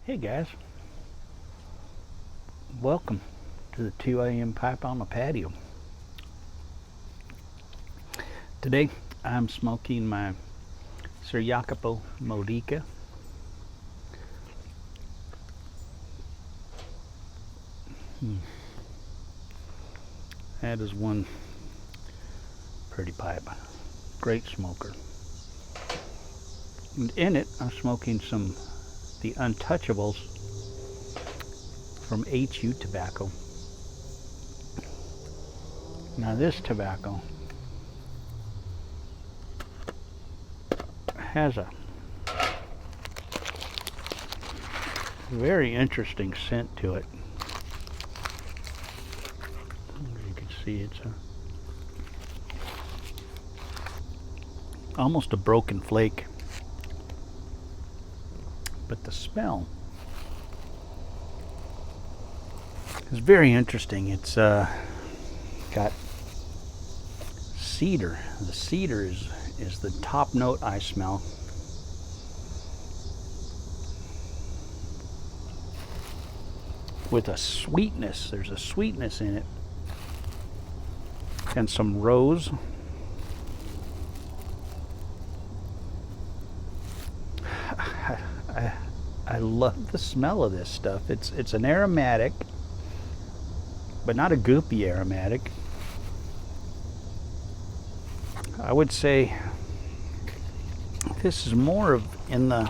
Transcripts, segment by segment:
Hey guys, welcome to the 2 a.m. pipe on the patio. Today I'm smoking my Sir Jacapo Modica. That is one pretty pipe. Great smoker. And in it I'm smoking the Untouchables from HU Tobacco. Now this tobacco has a very interesting scent to it. As you can see, it's almost a broken flake, but the smell is very interesting. It's got cedar. The cedar is the top note I smell. With a sweetness, there's a sweetness in it, and some rose. I love the smell of this stuff. It's an aromatic, but not a goopy aromatic. I would say this is more of in the,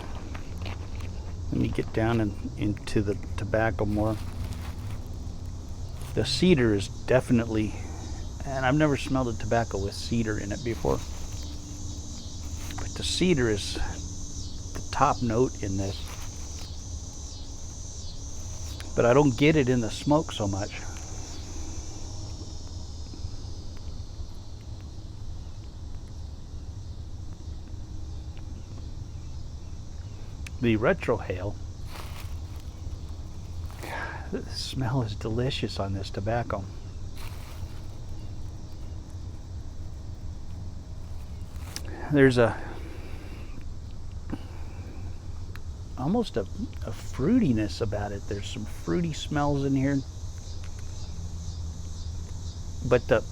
let me get down into the tobacco more. The cedar is definitely, and I've never smelled a tobacco with cedar in it before, but the cedar is the top note in this. But I don't get it in the smoke so much. The retrohale, the smell is delicious on this tobacco. There's almost a fruitiness about it. There's some fruity smells in here, but the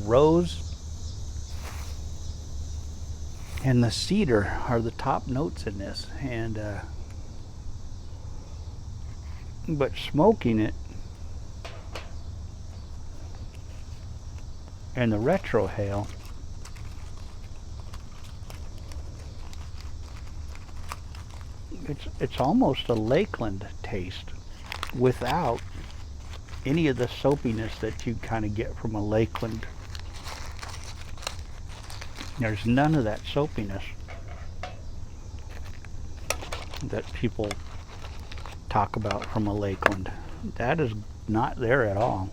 rose and the cedar are the top notes in this. And but smoking it and the retrohale, it's almost a Lakeland taste without any of the soapiness that you kind of get from a Lakeland. There's none of that soapiness that people talk about from a Lakeland. That is not there at all.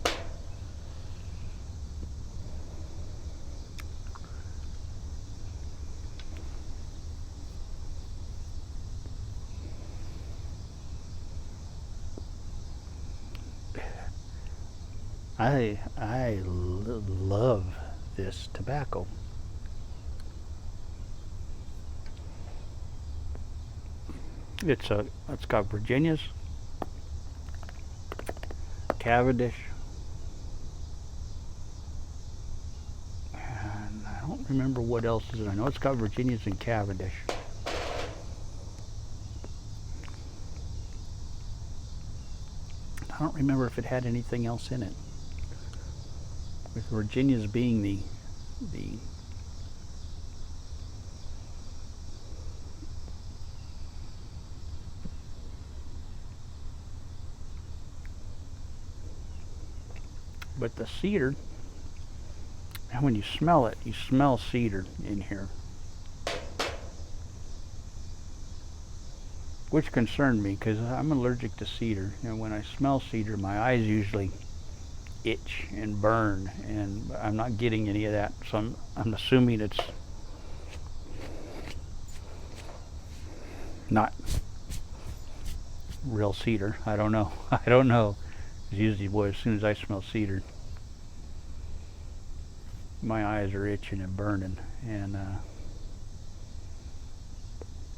I love this tobacco. It's got Virginia's, Cavendish, and I don't remember what else is in it. I know it's got Virginia's and Cavendish. I don't remember if it had anything else in it, with Virginia's being the but the cedar, and when you smell it, you smell cedar in here. which concerned me because I'm allergic to cedar. And when I smell cedar, my eyes usually itch and burn, and I'm not getting any of that. So I'm assuming it's not real cedar. I don't know. I don't know. It's usually, boy, as soon as I smell cedar, my eyes are itching and burning, and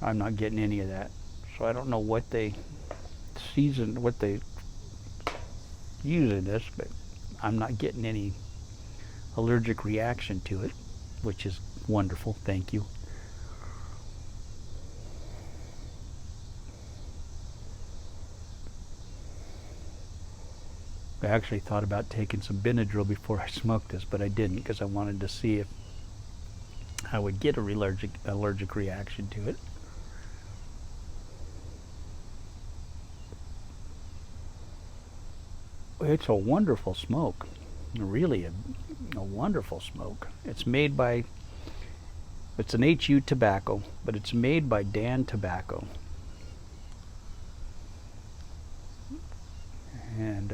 I'm not getting any of that. So I don't know what they what they use in this, but I'm not getting any allergic reaction to it, which is wonderful. Thank you. I actually thought about taking some Benadryl before I smoked this, but I didn't because I wanted to see if I would get a allergic reaction to it. It's a wonderful smoke, really a wonderful smoke. It's made by, it's an HU tobacco, but it's made by Dan Tobacco. And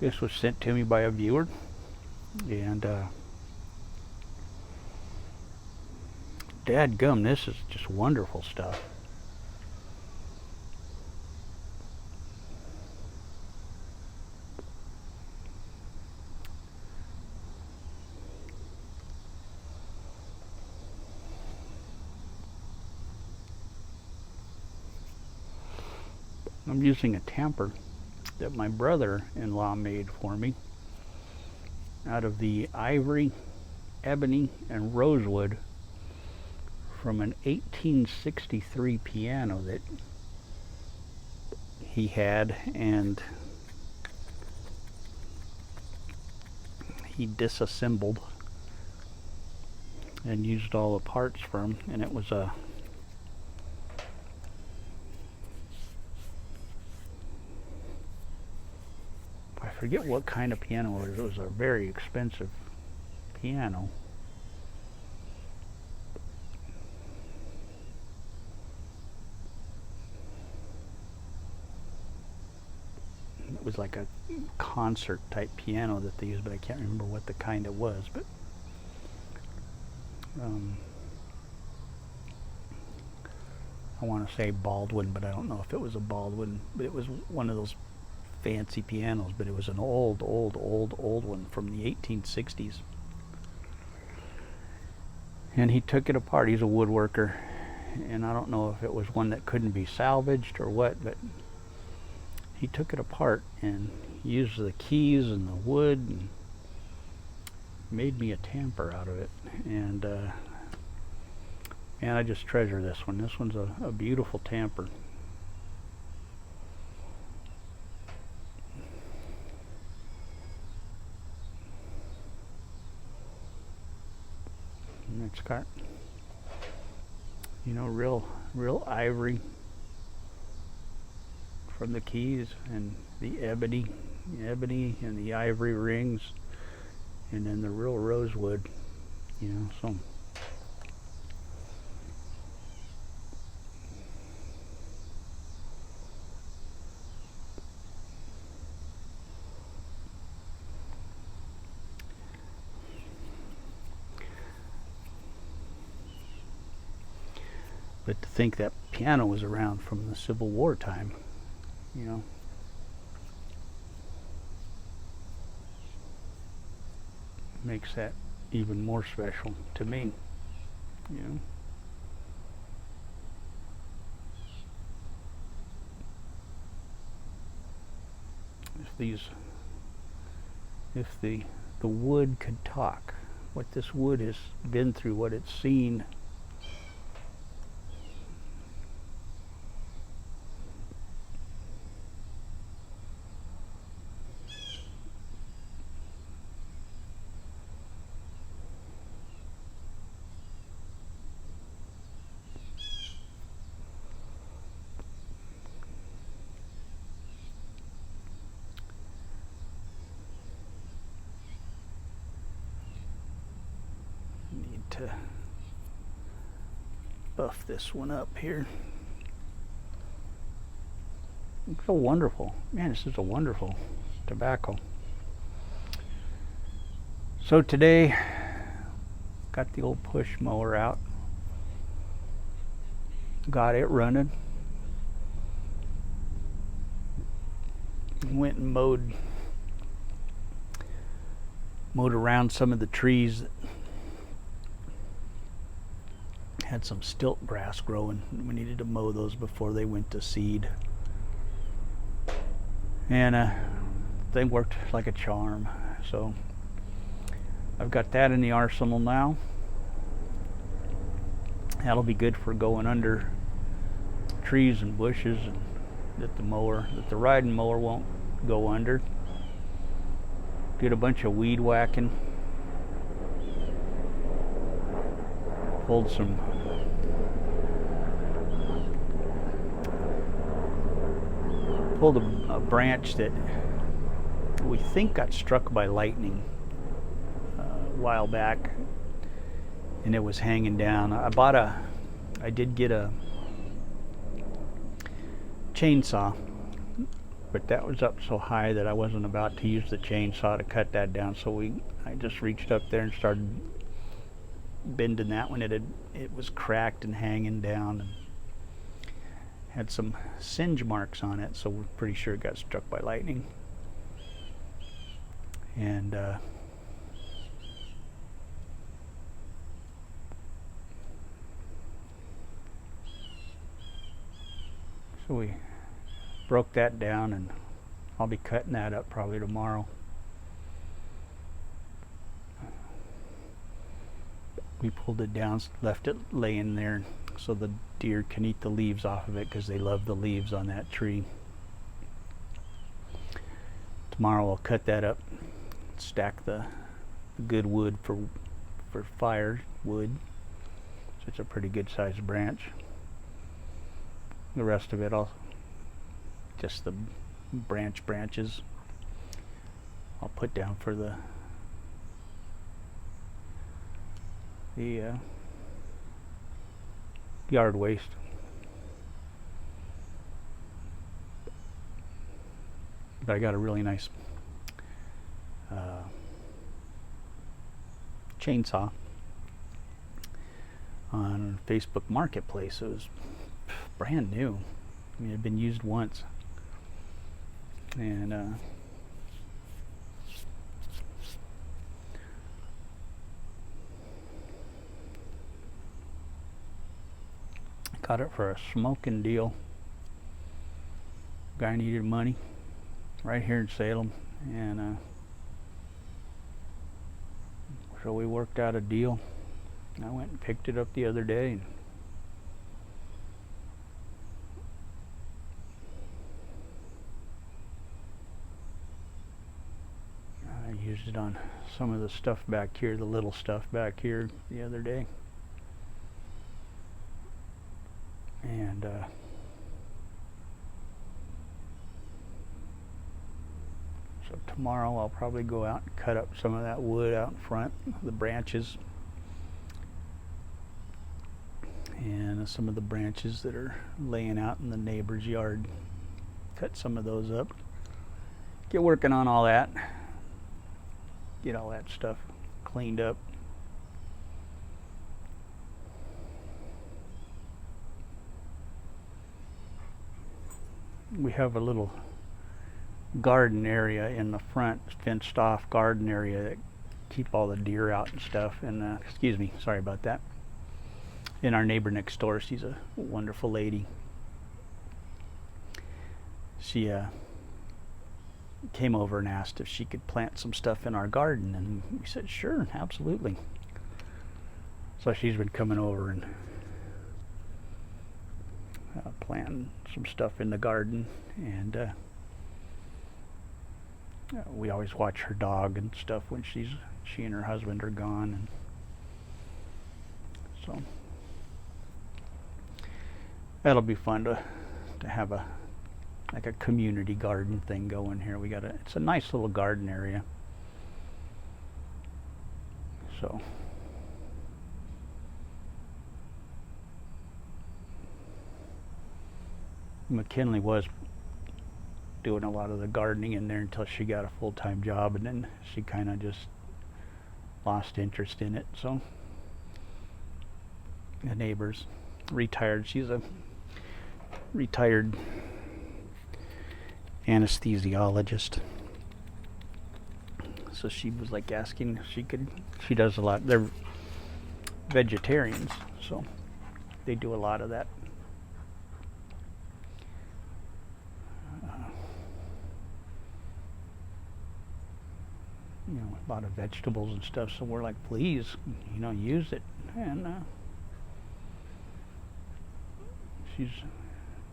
this was sent to me by a viewer, and dadgum, this is just wonderful stuff. I'm using a tamper that my brother-in-law made for me out of the ivory, ebony, and rosewood from an 1863 piano that he had, and he disassembled and used all the parts from, and it was a I forget what kind of piano it was. It was a very expensive piano. It was like a concert type piano that they used, but I can't remember what the kind it was. But I want to say Baldwin, but I don't know if it was a Baldwin. But it was one of those fancy pianos, but it was an old one from the 1860s. And he took it apart. He's a woodworker, and I don't know if it was one that couldn't be salvaged or what, but he took it apart and used the keys and the wood and made me a tamper out of it. And man, I just treasure this one. This one's a beautiful tamper. And it's got, you know, real ivory from the keys, and the ebony and the ivory rings, and then the real rosewood, you know. So but to think that piano was around from the Civil War time, you know, makes that even more special to me, you know. If the wood could talk, what this wood has been through, what it's seen, to buff this one up here. It's so wonderful. Man, this is a wonderful tobacco. So today, got the old push mower out. Got it running. Went and mowed around some of the trees that had some stilt grass growing. We needed to mow those before they went to seed. And they worked like a charm. So I've got that in the arsenal now. That'll be good for going under trees and bushes, and that the riding mower won't go under. Did a bunch of weed whacking. Pulled a branch that we think got struck by lightning a while back, and it was hanging down. I did get a chainsaw, but that was up so high that I wasn't about to use the chainsaw to cut that down, so I just reached up there and started bending that one. It was cracked and hanging down and had some singe marks on it, so we're pretty sure it got struck by lightning. And so we broke that down, and I'll be cutting that up probably tomorrow. We pulled it down, left it laying there so the deer can eat the leaves off of it, because they love the leaves on that tree. Tomorrow I'll cut that up, stack the good wood for firewood. So it's a pretty good sized branch. The rest of it, just the branches I'll put down for the yard waste. But I got a really nice chainsaw on Facebook Marketplace. It was brand new. I mean, it had been used once, and got it for a smoking deal. Guy needed money right here in Salem, and so we worked out a deal. I went and picked it up the other day, and I used it on some of the stuff back here, the little stuff back here the other day. And so tomorrow I'll probably go out and cut up some of that wood out in front, the branches, and some of the branches that are laying out in the neighbor's yard. Cut some of those up. Get working on all that. Get all that stuff cleaned up. We have a little garden area in the front, fenced off garden area that keep all the deer out and stuff. And excuse me, sorry about that. And our neighbor next door, she's a wonderful lady. She came over and asked if she could plant some stuff in our garden, and we said sure, absolutely. So she's been coming over and planting some stuff in the garden, and we always watch her dog and stuff when she and her husband are gone, and so that'll be fun to have a community garden thing going here. It's a nice little garden area. So McKinley was doing a lot of the gardening in there until she got a full-time job, and then she kind of just lost interest in it. So the neighbor's retired. She's a retired anesthesiologist. So she was like asking if she does a lot. They're vegetarians, so they do a lot of that. A lot of vegetables and stuff. So we're like, please, use it. And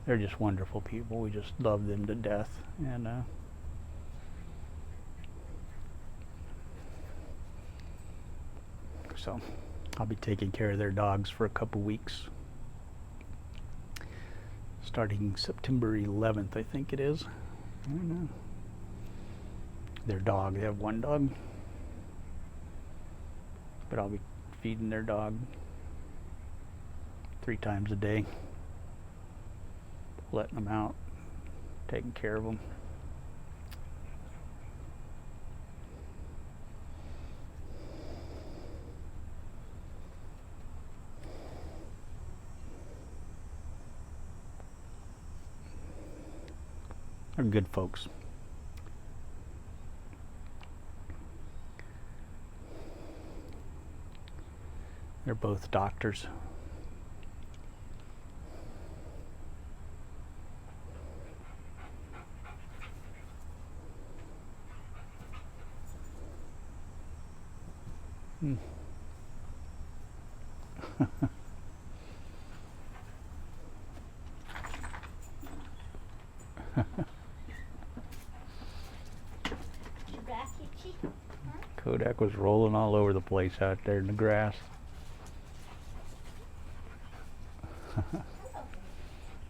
they're just wonderful people. We just love them to death. And so I'll be taking care of their dogs for a couple weeks, starting September 11th, I think it is. I don't know. Their dog, they have one dog, but I'll be feeding their dog 3 times a day, letting them out, taking care of them. They're good folks. They're both doctors. Hmm. Kodak was rolling all over the place out there in the grass.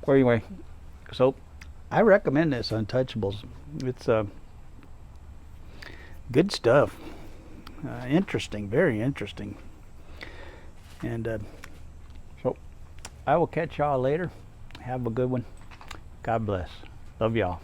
Well, anyway, so I recommend this Untouchables. It's good stuff. Interesting, very interesting. And so I will catch y'all later. Have a good one. God bless. Love y'all.